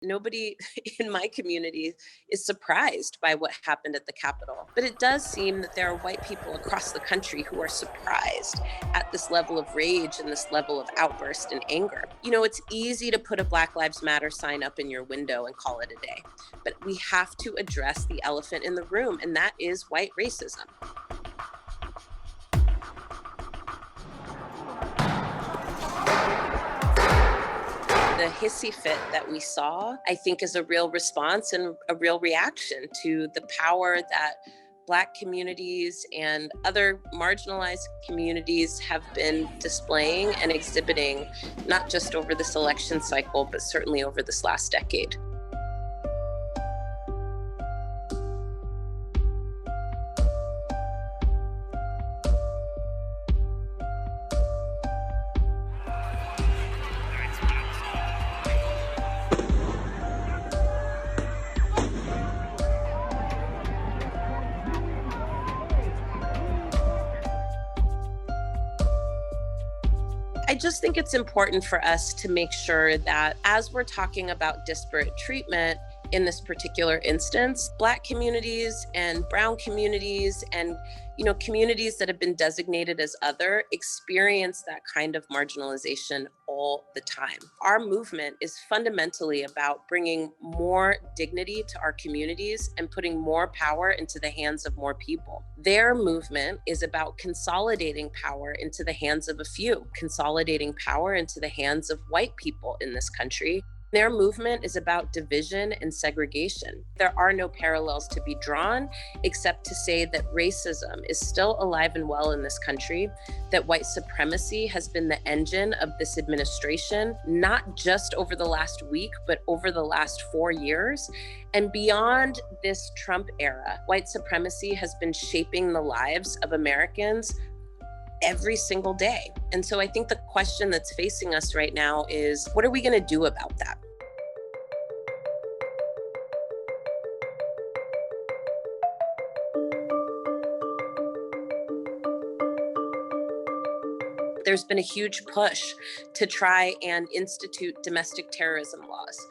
Nobody in my community is surprised by what happened at the Capitol. But it does seem that there are white people across the country who are surprised at this level of rage and this level of outburst and anger. It's easy to put a Black Lives Matter sign up in your window and call it a day. But we have to address the elephant in the room, and that is white racism. The hissy fit that we saw, I think, is a real response and a real reaction to the power that Black communities and other marginalized communities have been displaying and exhibiting, not just over this election cycle, but certainly over this last decade. I just think it's important for us to make sure that as we're talking about disparate treatment in this particular instance, Black communities and brown communities and communities that have been designated as other experience that kind of marginalization all the time. Our movement is fundamentally about bringing more dignity to our communities and putting more power into the hands of more people. Their movement is about consolidating power into the hands of a few, consolidating power into the hands of white people in this country. Their movement is about division and segregation. There are no parallels to be drawn except to say that racism is still alive and well in this country, that white supremacy has been the engine of this administration, not just over the last week, but over the last 4 years. And beyond this Trump era, white supremacy has been shaping the lives of Americans every single day. And so I think the question that's facing us right now is, what are we going to do about that? There's been a huge push to try and institute domestic terrorism laws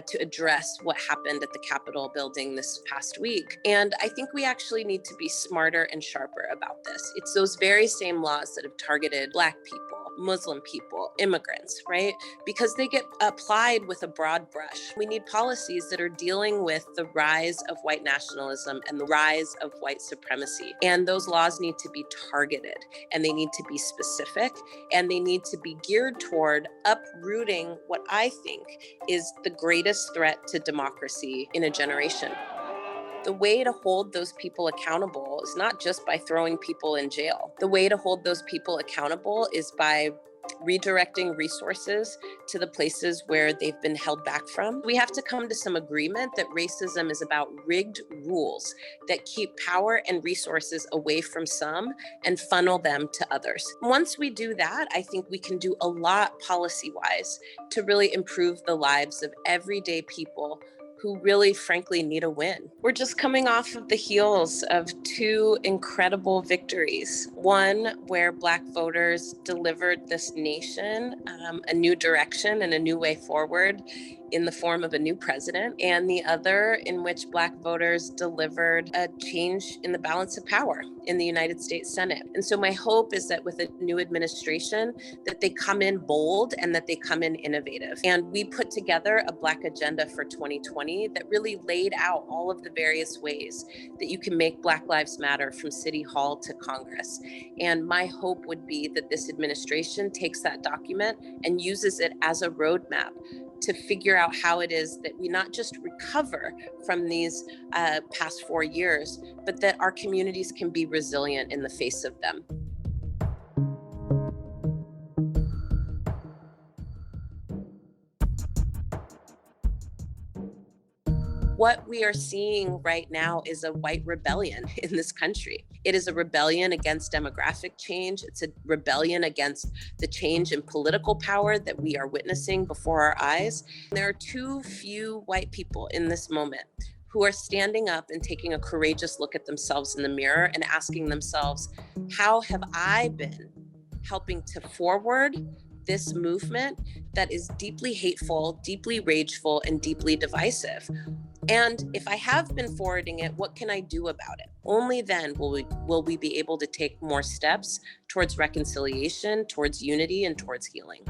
to address what happened at the Capitol building this past week. And I think we actually need to be smarter and sharper about this. It's those very same laws that have targeted Black people, Muslim people, immigrants, right? Because they get applied with a broad brush. We need policies that are dealing with the rise of white nationalism and the rise of white supremacy. And those laws need to be targeted, and they need to be specific, and they need to be geared toward uprooting what I think is the greatest threat to democracy in a generation. The way to hold those people accountable is not just by throwing people in jail. The way to hold those people accountable is by redirecting resources to the places where they've been held back from. We have to come to some agreement that racism is about rigged rules that keep power and resources away from some and funnel them to others. Once we do that, I think we can do a lot policy-wise to really improve the lives of everyday people who really, frankly, need a win. We're just coming off of the heels of two incredible victories. One where Black voters delivered this nation a new direction and a new way forward in the form of a new president, and the other in which Black voters delivered a change in the balance of power in the United States Senate. And so my hope is that with a new administration, that they come in bold and that they come in innovative. And we put together a Black agenda for 2020 that really laid out all of the various ways that you can make Black Lives Matter from City Hall to Congress. And my hope would be that this administration takes that document and uses it as a roadmap to figure out how it is that we not just recover from these past 4 years, but that our communities can be resilient in the face of them. What we are seeing right now is a white rebellion in this country. It is a rebellion against demographic change. It's a rebellion against the change in political power that we are witnessing before our eyes. There are too few white people in this moment who are standing up and taking a courageous look at themselves in the mirror and asking themselves, how have I been helping to forward this movement that is deeply hateful, deeply rageful, and deeply divisive. And if I have been forwarding it, what can I do about it? Only then will we be able to take more steps towards reconciliation, towards unity, and towards healing.